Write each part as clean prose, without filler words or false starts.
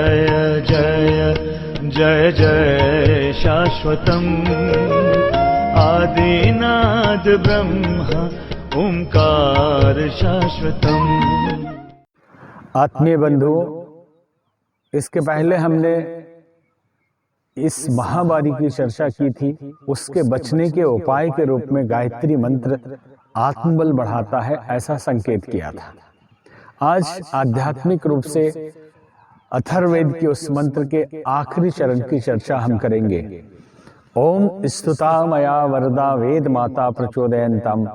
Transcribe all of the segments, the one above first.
जय जय जय जय शाश्वतम् आदिनाद ब्रह्म ओंकार शाश्वतम्। आत्मीय बंधुओं, इसके पहले हमने इस महामारी की चर्चा की थी। उसके बचने के उपाय के रूप में गायत्री मंत्र आत्मबल बढ़ाता है, ऐसा संकेत किया था। आज आध्यात्मिक रूप से अथर्ववेद के उस मंत्र के आखिरी चरण की चर्चा हम करेंगे। ओम स्तुता मया वरदा वेद माता प्रचोदयन्तम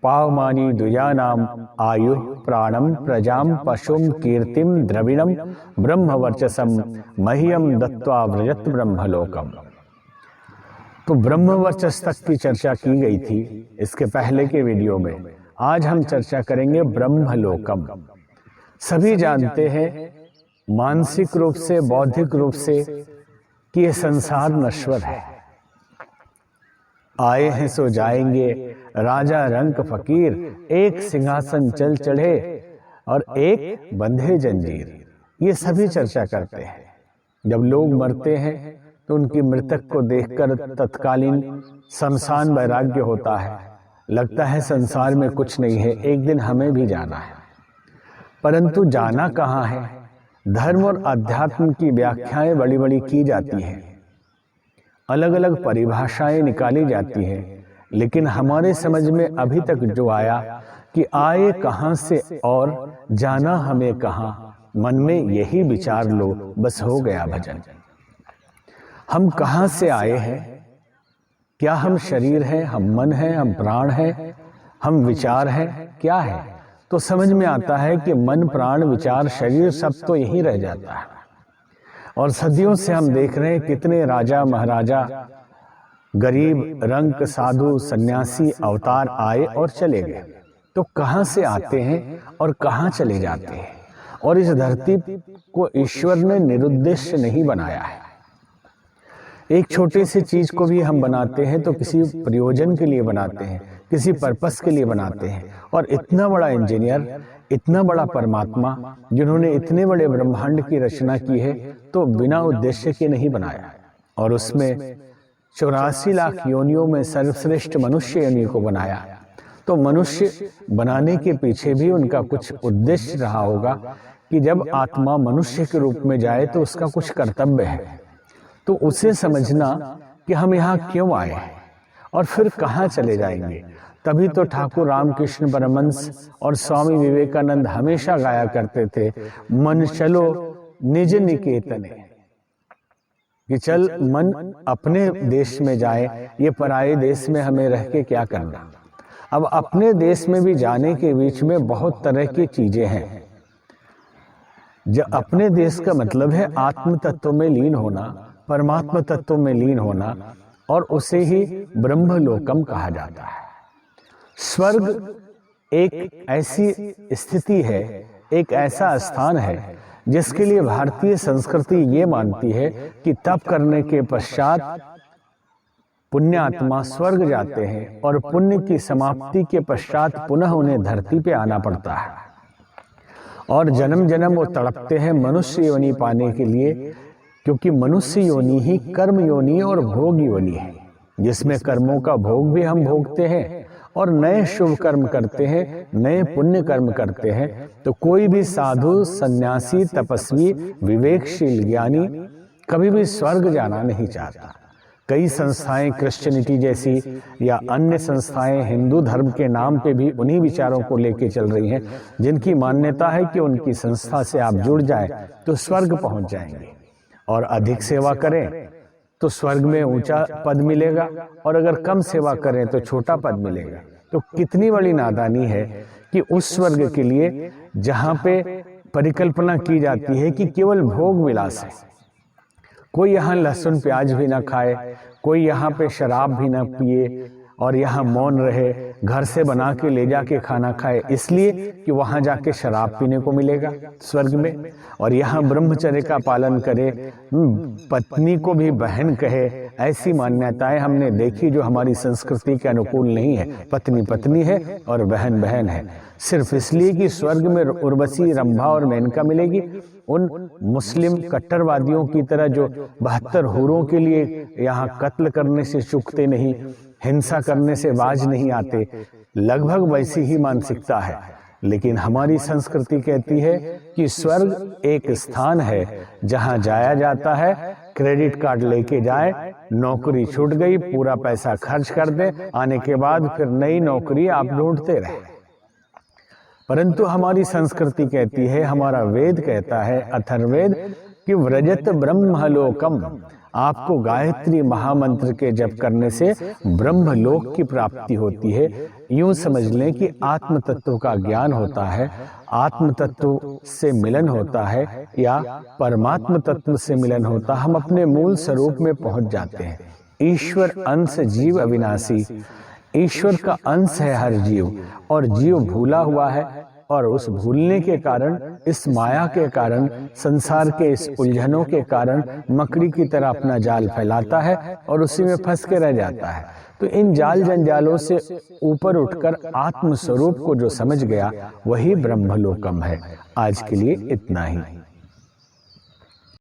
पावमानी द्विजानाम आयु प्राणम प्रजाम पशुम कीर्तिम द्रविणम ब्रह्मवर्चसम मह्यम दत्त्वा व्रजत ब्रह्मलोकम। तो ब्रह्मवर्चस तक की चर्चा की गई थी इसके पहले के वीडियो में। आज हम चर्चा करेंगे ब्रह्मलोकम। सभी जानते हैं मानसिक रूप से, बौद्धिक रूप से कि यह संसार नश्वर है। आए हैं सो जाएंगे, राजा रंक फकीर, एक सिंहासन चल चढ़े और एक बंधे जंजीर। ये सभी चर्चा करते हैं। जब लोग मरते हैं तो उनकी मृतक को देखकर तत्कालीन शमशान वैराग्य होता है। लगता है संसार में कुछ नहीं है, एक दिन हमें भी जाना है। परंतु जाना कहाँ है? धर्म और अध्यात्म की व्याख्याएं बड़ी बड़ी की जाती हैं, अलग अलग परिभाषाएं निकाली जाती हैं, लेकिन हमारे समझ में अभी तक जो आया कि आए कहां से और जाना हमें कहां, मन में यही विचार लो, बस हो गया भजन। हम कहां से आए हैं? क्या हम शरीर हैं, हम मन हैं, हम प्राण हैं, हम विचार हैं, क्या है? तो समझ में आता है कि मन, प्राण, विचार, शरीर सब तो यही रह जाता है। और सदियों से हम देख रहे हैं कितने राजा महाराजा, गरीब, रंक, साधु, सन्यासी अवतार आए और चले गए। तो कहां से आते हैं और कहां चले जाते हैं? और इस धरती को ईश्वर ने निरुद्देश्य नहीं बनाया है। एक छोटी सी चीज को भी हम बनाते हैं तो किसी प्रयोजन के लिए बनाते हैं, किसी पर्पस के लिए बनाते हैं। और इतना बड़ा इंजीनियर, इतना बड़ा परमात्मा, जिन्होंने इतने बड़े ब्रह्मांड की रचना की है, तो बिना उद्देश्य के नहीं बनाया। और उसमें 84 लाख योनियों में सर्वश्रेष्ठ मनुष्य योनि को बनाया। तो मनुष्य बनाने के पीछे भी उनका कुछ उद्देश्य रहा होगा कि जब आत्मा मनुष्य के रूप में जाए तो उसका कुछ कर्तव्य है। तो उसे समझना कि हम यहाँ क्यों आए हैं और फिर कहाँ चले जाएंगे। तभी तो ठाकुर रामकृष्ण परमहंस और स्वामी विवेकानंद हमेशा गाया करते थे, मन चलो निज निकेतने, कि चल मन अपने देश में जाए, ये पराये देश में हमें रह के क्या करना। अब अपने देश में भी जाने के बीच में बहुत तरह की चीजें हैं। जब अपने देश का मतलब है आत्म तत्व में लीन होना, परमात्मा तत्व में लीन होना, और उसे ही ब्रह्मलोकम कहा जाता है। स्वर्ग एक ऐसी स्थिति है, एक ऐसा स्थान है जिसके लिए भारतीय संस्कृति ये मानती है कि तप करने के पश्चात पुण्यात्मा स्वर्ग जाते हैं और पुण्य की समाप्ति के पश्चात पुनः उन्हें धरती पे आना पड़ता है। और जन्म जन्म वो तड़पते हैं मनुष्य योनि पाने के लिए, क्योंकि मनुष्य योनि ही कर्म योनि और भोग योनि है, जिसमें कर्मों का भोग भी हम भोगते हैं और नए शुभ कर्म करते हैं, नए पुण्य कर्म करते हैं। तो कोई भी साधु, सन्यासी, तपस्वी, विवेकशील ज्ञानी कभी भी स्वर्ग जाना नहीं चाहता। कई संस्थाएं क्रिश्चियनिटी जैसी या अन्य संस्थाएं हिंदू धर्म के नाम पे भी उन्हीं विचारों को लेके चल रही हैं, जिनकी मान्यता है कि उनकी संस्था से आप जुड़ जाएं तो स्वर्ग पहुंच जाएंगे, और अधिक सेवा करें तो स्वर्ग में ऊंचा पद मिलेगा, और अगर कम सेवा करें तो छोटा पद मिलेगा। तो कितनी बड़ी नादानी है कि उस स्वर्ग के लिए जहां पे परिकल्पना की जाती है कि केवल भोग विलास है, कोई यहाँ लहसुन प्याज भी ना खाए, कोई यहाँ पे शराब भी ना पिए, और यहाँ मौन रहे, घर से बना के ले जाके खाना खाए, इसलिए कि वहां जाके शराब पीने को मिलेगा स्वर्ग में। और यहाँ ब्रह्मचर्य का पालन करे, पत्नी को भी बहन कहे, ऐसी मान्यताएं हमने देखी जो हमारी संस्कृति के अनुकूल नहीं है। पत्नी पत्नी है और बहन बहन है, सिर्फ इसलिए कि स्वर्ग में उर्वशी, रंभा और मेनका मिलेगी। उन मुस्लिम कट्टरवादियों की तरह जो 72 हूरों के लिए यहाँ कत्ल करने से चूकते नहीं, हिंसा करने से बाज नहीं आते, लगभग वैसी ही मानसिकता है। लेकिन हमारी संस्कृति कहती है कि स्वर्ग एक स्थान है जहां जाया जाता है, क्रेडिट कार्ड लेके जाए, नौकरी छूट गई, पूरा पैसा खर्च कर दे, आने के बाद फिर नई नौकरी आप ढूंढते रहे। परंतु हमारी संस्कृति कहती है, हमारा वेद कहता है, अथर्ववेद, कि व्रजत ब्रह्मलोकम, आपको गायत्री महामंत्र के जप करने से ब्रह्मलोक की प्राप्ति होती है। यूं समझ लें कि आत्म तत्व का ज्ञान होता है, आत्म तत्व से मिलन होता है या परमात्म तत्व से मिलन होता, हम अपने मूल स्वरूप में पहुंच जाते हैं। ईश्वर अंश जीव अविनाशी, ईश्वर का अंश है हर जीव, और जीव भूला हुआ है, और उस भूलने के कारण, इस माया के कारण, संसार के इस उलझनों के कारण मकड़ी की तरह अपना जाल फैलाता है और उसी में फंस के रह जाता है। तो इन जाल जंजालों से ऊपर उठकर आत्म स्वरूप को जो समझ गया, वही ब्रह्मलोकम है। आज के लिए इतना ही।